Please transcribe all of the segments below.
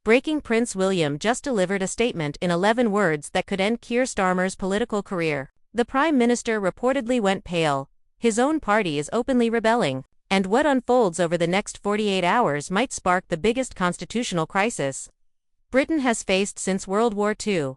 Breaking: Prince William just delivered a statement in 11 words that could end Keir Starmer's political career. The Prime Minister reportedly went pale. His own party is openly rebelling. And what unfolds over the next 48 hours might spark the biggest constitutional crisis Britain has faced since World War II.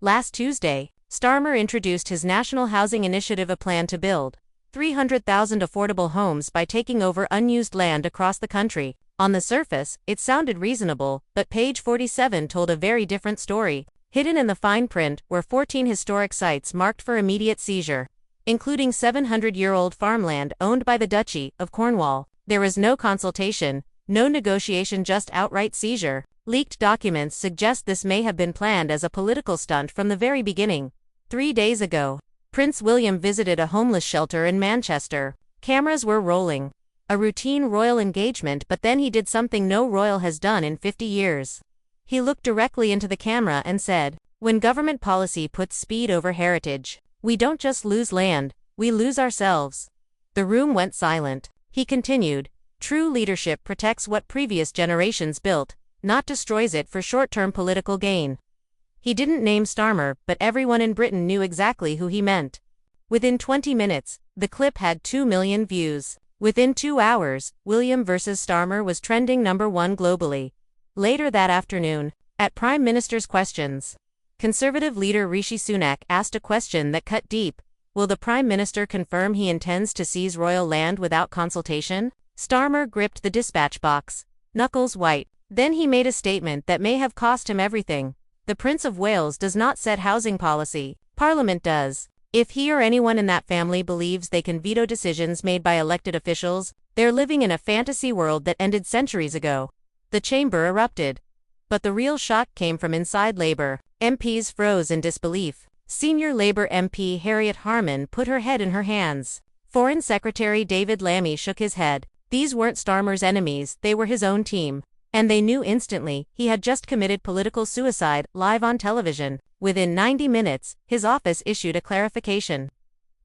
Last Tuesday, Starmer introduced his National Housing Initiative, a plan to build 300,000 affordable homes by taking over unused land across the country. On the surface, it sounded reasonable, but page 47 told a very different story. Hidden in the fine print were 14 historic sites marked for immediate seizure, including 700-year-old farmland owned by the Duchy of Cornwall. There was no consultation, no negotiation, just outright seizure. Leaked documents suggest this may have been planned as a political stunt from the very beginning. 3 days ago, Prince William visited a homeless shelter in Manchester. Cameras were rolling. A routine royal engagement, but then he did something no royal has done in 50 years. He looked directly into the camera and said, "When government policy puts speed over heritage, we don't just lose land, we lose ourselves." The room went silent. He continued, "True leadership protects what previous generations built, not destroys it for short-term political gain." He didn't name Starmer, but everyone in Britain knew exactly who he meant. Within 20 minutes, the clip had 2 million views. Within 2 hours, William versus Starmer was trending #1 globally. Later that afternoon, at Prime Minister's Questions, Conservative leader Rishi Sunak asked a question that cut deep. Will the Prime Minister confirm he intends to seize royal land without consultation? Starmer gripped the dispatch box, knuckles white. Then he made a statement that may have cost him everything. The Prince of Wales does not set housing policy. Parliament does. If he or anyone in that family believes they can veto decisions made by elected officials, they're living in a fantasy world that ended centuries ago. The chamber erupted. But the real shock came from inside Labour. MPs froze in disbelief. Senior Labour MP Harriet Harman put her head in her hands. Foreign Secretary David Lammy shook his head. These weren't Starmer's enemies, they were his own team. And they knew instantly he had just committed political suicide, live on television. Within 90 minutes, his office issued a clarification,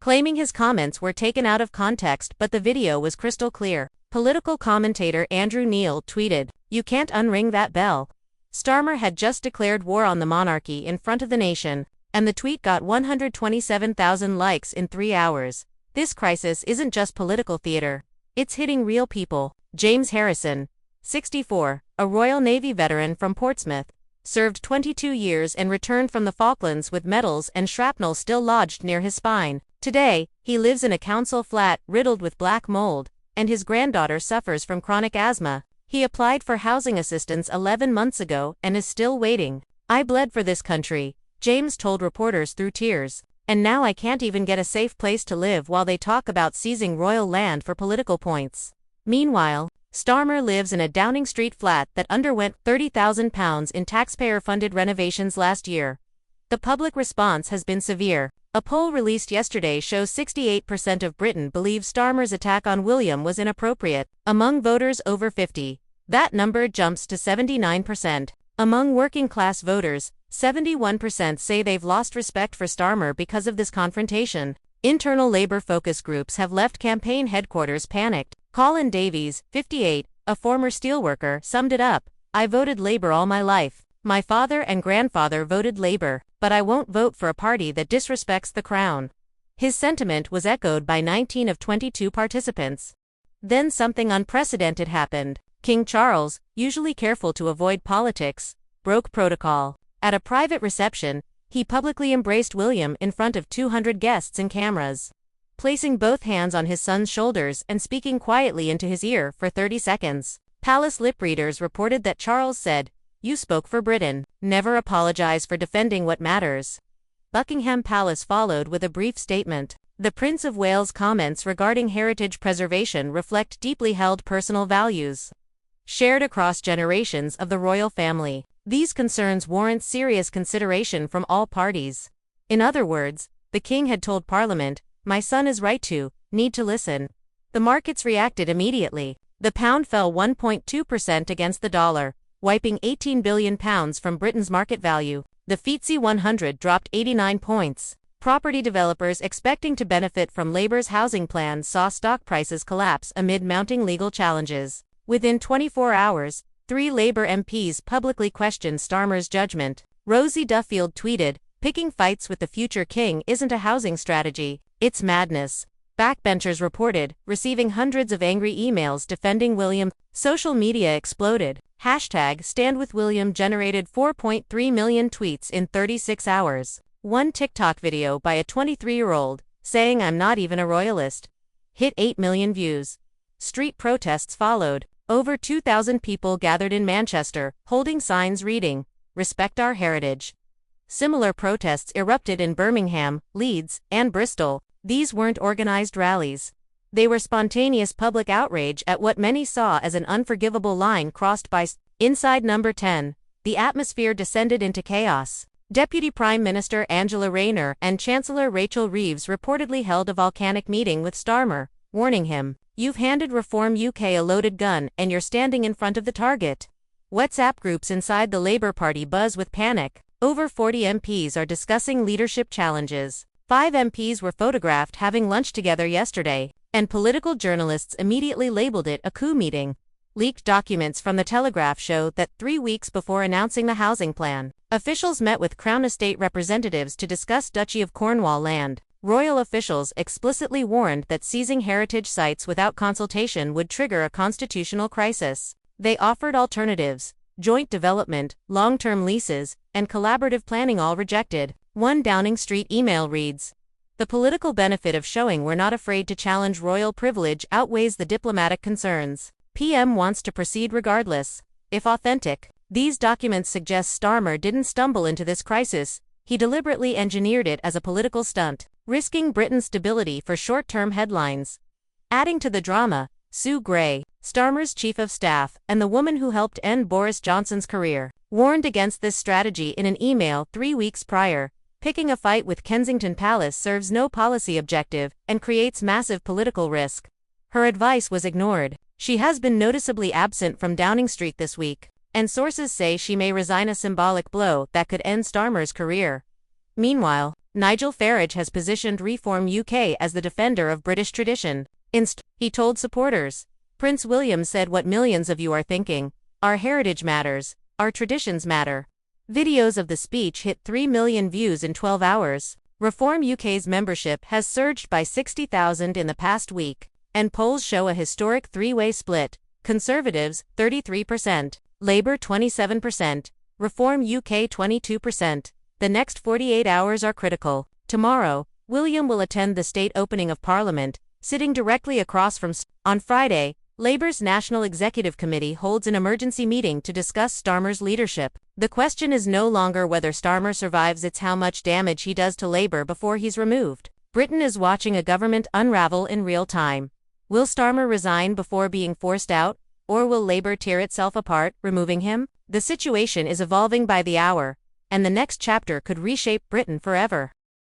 claiming his comments were taken out of context, but the video was crystal clear. Political commentator Andrew Neil tweeted, "You can't unring that bell." Starmer had just declared war on the monarchy in front of the nation, and the tweet got 127,000 likes in 3 hours. This crisis isn't just political theater. It's hitting real people. James Harrison, 64, a Royal Navy veteran from Portsmouth, served 22 years and returned from the Falklands with medals and shrapnel still lodged near his spine. Today, he lives in a council flat riddled with black mold, and his granddaughter suffers from chronic asthma. He applied for housing assistance 11 months ago and is still waiting. "I bled for this country," James told reporters through tears, "and now I can't even get a safe place to live while they talk about seizing royal land for political points." Meanwhile, Starmer lives in a Downing Street flat that underwent £30,000 in taxpayer-funded renovations last year. The public response has been severe. A poll released yesterday shows 68% of Britain believe Starmer's attack on William was inappropriate. Among voters over 50, that number jumps to 79%. Among working-class voters, 71% say they've lost respect for Starmer because of this confrontation. Internal Labour focus groups have left campaign headquarters panicked. Colin Davies, 58, a former steelworker, summed it up, "I voted Labour all my life. My father and grandfather voted Labour, but I won't vote for a party that disrespects the crown." His sentiment was echoed by 19 of 22 participants. Then something unprecedented happened. King Charles, usually careful to avoid politics, broke protocol. At a private reception, he publicly embraced William in front of 200 guests and cameras, placing both hands on his son's shoulders and speaking quietly into his ear for 30 seconds. Palace lip readers reported that Charles said, "You spoke for Britain. Never apologize for defending what matters." Buckingham Palace followed with a brief statement. The Prince of Wales' comments regarding heritage preservation reflect deeply held personal values, shared across generations of the royal family. These concerns warrant serious consideration from all parties. In other words, the king had told Parliament, "My son is right to, need to listen." The markets reacted immediately. The pound fell 1.2% against the dollar, wiping £18 billion from Britain's market value. The FTSE 100 dropped 89 points. Property developers expecting to benefit from Labour's housing plan saw stock prices collapse amid mounting legal challenges. Within 24 hours, 3 Labour MPs publicly questioned Starmer's judgment. Rosie Duffield tweeted, "Picking fights with the future king isn't a housing strategy, it's madness." Backbenchers reported, receiving hundreds of angry emails defending William. Social media exploded. #StandWithWilliam generated 4.3 million tweets in 36 hours. One TikTok video by a 23-year-old, saying "I'm not even a royalist," hit 8 million views. Street protests followed. Over 2,000 people gathered in Manchester, holding signs reading, "Respect our heritage." Similar protests erupted in Birmingham, Leeds, and Bristol. These weren't organized rallies. They were spontaneous public outrage at what many saw as an unforgivable line crossed by Inside Number 10. The atmosphere descended into chaos. Deputy Prime Minister Angela Rayner and Chancellor Rachel Reeves reportedly held a volcanic meeting with Starmer, warning him, "You've handed Reform UK a loaded gun and you're standing in front of the target." WhatsApp groups inside the Labour Party buzz with panic. Over 40 MPs are discussing leadership challenges. 5 MPs were photographed having lunch together yesterday, and political journalists immediately labelled it a coup meeting. Leaked documents from The Telegraph show that 3 weeks before announcing the housing plan, officials met with Crown Estate representatives to discuss Duchy of Cornwall land. Royal officials explicitly warned that seizing heritage sites without consultation would trigger a constitutional crisis. They offered alternatives: joint development, long-term leases, and collaborative planning, all rejected. One Downing Street email reads, "The political benefit of showing we're not afraid to challenge royal privilege outweighs the diplomatic concerns. PM wants to proceed regardless, if authentic." These documents suggest Starmer didn't stumble into this crisis, he deliberately engineered it as a political stunt, risking Britain's stability for short-term headlines. Adding to the drama, Sue Gray, Starmer's chief of staff and the woman who helped end Boris Johnson's career, warned against this strategy in an email 3 weeks prior. "Picking a fight with Kensington Palace serves no policy objective and creates massive political risk." Her advice was ignored. She has been noticeably absent from Downing Street this week, and sources say she may resign, a symbolic blow that could end Starmer's career. Meanwhile, Nigel Farage has positioned Reform UK as the defender of British tradition. He told supporters, "Prince William said what millions of you are thinking: our heritage matters, our traditions matter." Videos of the speech hit 3 million views in 12 hours. Reform UK's membership has surged by 60,000 in the past week, and polls show a historic 3-way split: Conservatives 33%, Labour 27%, Reform UK 22%. The next 48 hours are critical. Tomorrow, William will attend the state opening of Parliament, sitting directly across from. On Friday, Labour's National Executive Committee holds an emergency meeting to discuss Starmer's leadership. The question is no longer whether Starmer survives, it's how much damage he does to Labour before he's removed. Britain is watching a government unravel in real time. Will Starmer resign before being forced out, or will Labour tear itself apart, removing him? The situation is evolving by the hour, and the next chapter could reshape Britain forever.